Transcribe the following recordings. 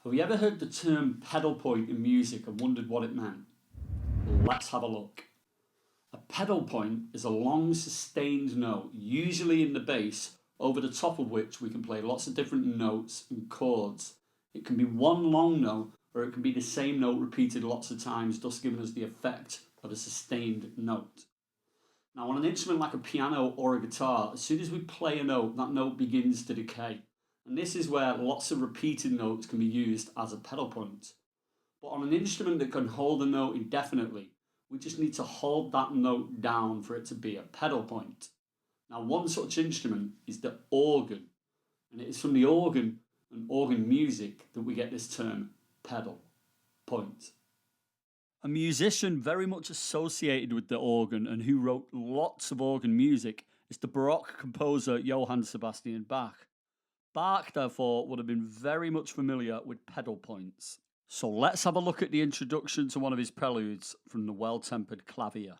Have you ever heard the term pedal point in music and wondered what it meant? Let's have a look. A pedal point is a long sustained note, usually in the bass, over the top of which we can play lots of different notes and chords. It can be one long note or it can be the same note repeated lots of times, thus giving us the effect of a sustained note. Now, on an instrument like a piano or a guitar, as soon as we play a note, that note begins to decay. And this is where lots of repeated notes can be used as a pedal point. But on an instrument that can hold a note indefinitely, we just need to hold that note down for it to be a pedal point. Now, one such instrument is the organ, and it is from the organ and organ music that we get this term pedal point. A musician very much associated with the organ and who wrote lots of organ music is the Baroque composer Johann Sebastian Bach. Bach, therefore, would have been very much familiar with pedal points. So let's have a look at the introduction to one of his preludes from the Well-Tempered Clavier.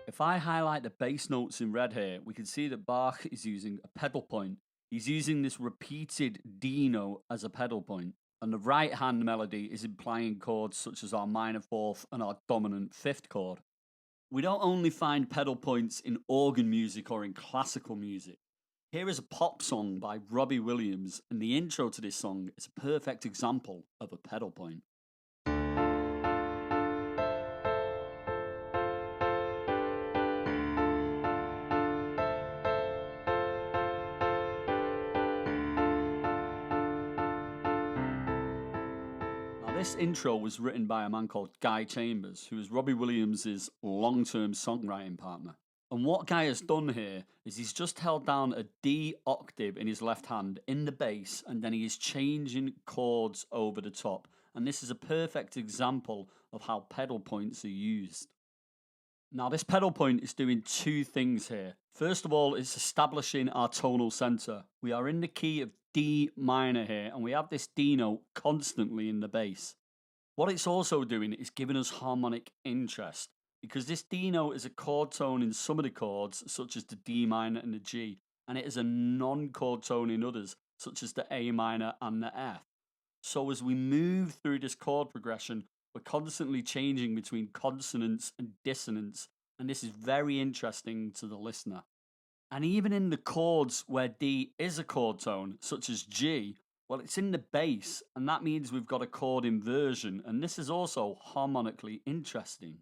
If I highlight the bass notes in red here, we can see that Bach is using a pedal point. He's using this repeated D note as a pedal point, and the right hand melody is implying chords such as our minor fourth and our dominant fifth chord. We don't only find pedal points in organ music or in classical music. Here is a pop song by Robbie Williams, and the intro to this song is a perfect example of a pedal point. This intro was written by a man called Guy Chambers, who is Robbie Williams' long-term songwriting partner. And what Guy has done here is he's just held down a D octave in his left hand in the bass, and then he is changing chords over the top. And this is a perfect example of how pedal points are used. Now, this pedal point is doing two things here. First of all, it's establishing our tonal center. We are in the key of D minor here, and we have this D note constantly in the bass. What it's also doing is giving us harmonic interest, because this D note is a chord tone in some of the chords, such as the D minor and the G, and it is a non-chord tone in others, such as the A minor and the F. So as we move through this chord progression, we're constantly changing between consonance and dissonance, and this is very interesting to the listener. And even in the chords where D is a chord tone, such as G, well, it's in the bass, and that means we've got a chord inversion, and this is also harmonically interesting.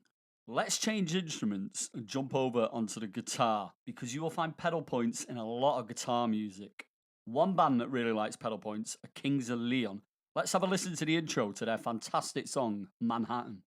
Let's change instruments and jump over onto the guitar, because you will find pedal points in a lot of guitar music. One band that really likes pedal points are Kings of Leon. Let's have a listen to the intro to their fantastic song, Manhattan.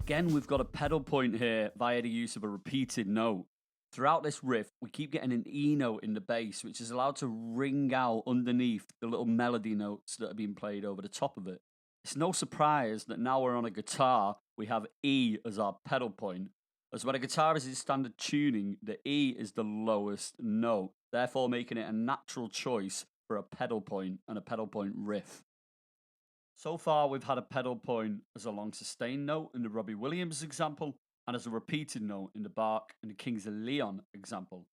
Again, we've got a pedal point here via the use of a repeated note. Throughout this riff, we keep getting an E note in the bass, which is allowed to ring out underneath the little melody notes that are being played over the top of it. It's no surprise that now we're on a guitar, we have E as our pedal point, as when a guitar is in standard tuning, the E is the lowest note, therefore making it a natural choice for a pedal point and a pedal point riff. So far, we've had a pedal point as a long sustained note in the Robbie Williams example, and as a repeated note in the Bach and the Kings of Leon example.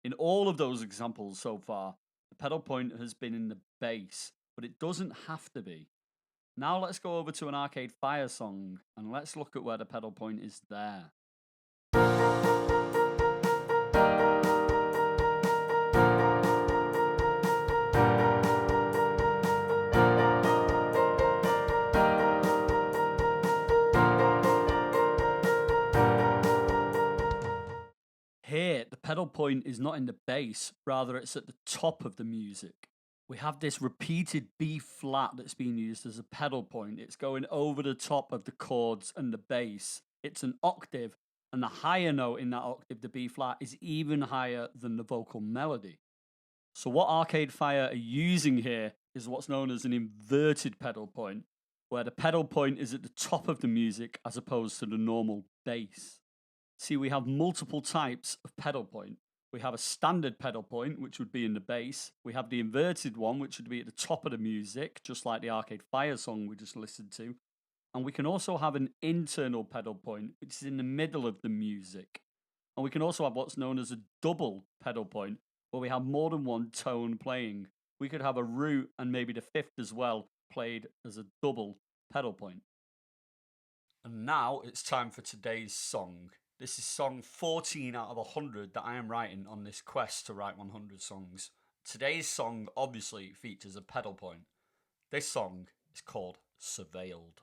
In all of those examples so far, the pedal point has been in the bass, but it doesn't have to be. Now let's go over to an Arcade Fire song, and let's look at where the pedal point is there. Here, the pedal point is not in the bass, rather it's at the top of the music. We have this repeated B flat that's being used as a pedal point. It's going over the top of the chords and the bass. It's an octave, and the higher note in that octave, the B flat, is even higher than the vocal melody. So what Arcade Fire are using here is what's known as an inverted pedal point. where the pedal point is at the top of the music as opposed to the normal bass. See, we have multiple types of pedal point. We have a standard pedal point, which would be in the bass. We have the inverted one, which would be at the top of the music, just like the Arcade Fire song we just listened to. And we can also have an internal pedal point, which is in the middle of the music. And we can also have what's known as a double pedal point, where we have more than one tone playing. We could have a root and maybe the fifth as well, played as a double pedal point. And now it's time for today's song. This is song 14 out of 100 that I am writing on this quest to write 100 songs. Today's song obviously features a pedal point. This song is called Surveilled.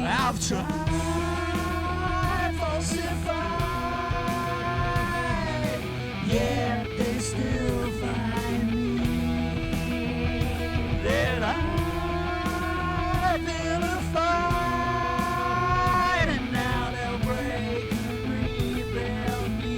I've tried falsified, yet they still find me. That I've vilified, and now they'll break and rebuild me.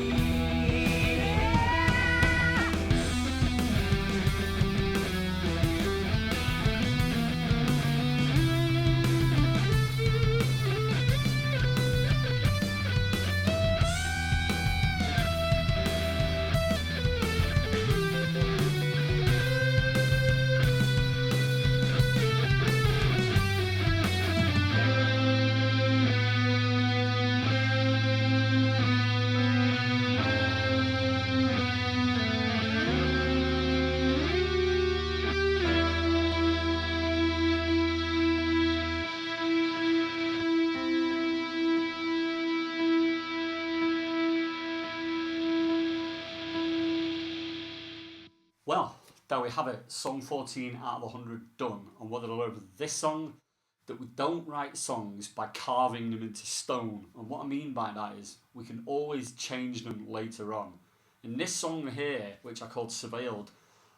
Well, there we have it, song 14 out of 100 done. And what did I learn with this song? That we don't write songs by carving them into stone. And what I mean by that is we can always change them later on. In this song here, which I called Surveilled,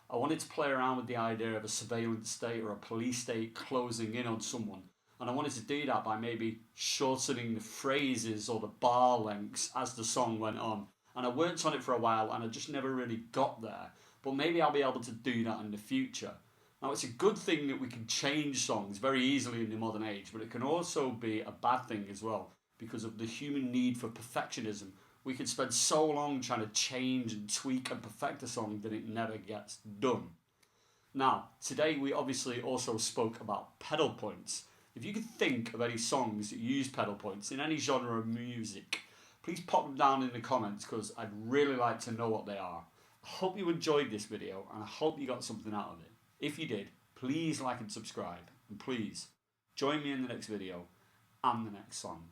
I wanted to play around with the idea of a surveillance state or a police state closing in on someone. And I wanted to do that by maybe shortening the phrases or the bar lengths as the song went on. And I worked on it for a while and I just never really got there. But maybe I'll be able to do that in the future. Now, it's a good thing that we can change songs very easily in the modern age, but it can also be a bad thing as well because of the human need for perfectionism. We can spend so long trying to change and tweak and perfect a song that it never gets done. Now, today we obviously also spoke about pedal points. If you could think of any songs that use pedal points in any genre of music, please pop them down in the comments because I'd really like to know what they are. I hope you enjoyed this video and I hope you got something out of it. If you did, please like and subscribe, and please join me in the next video and the next song.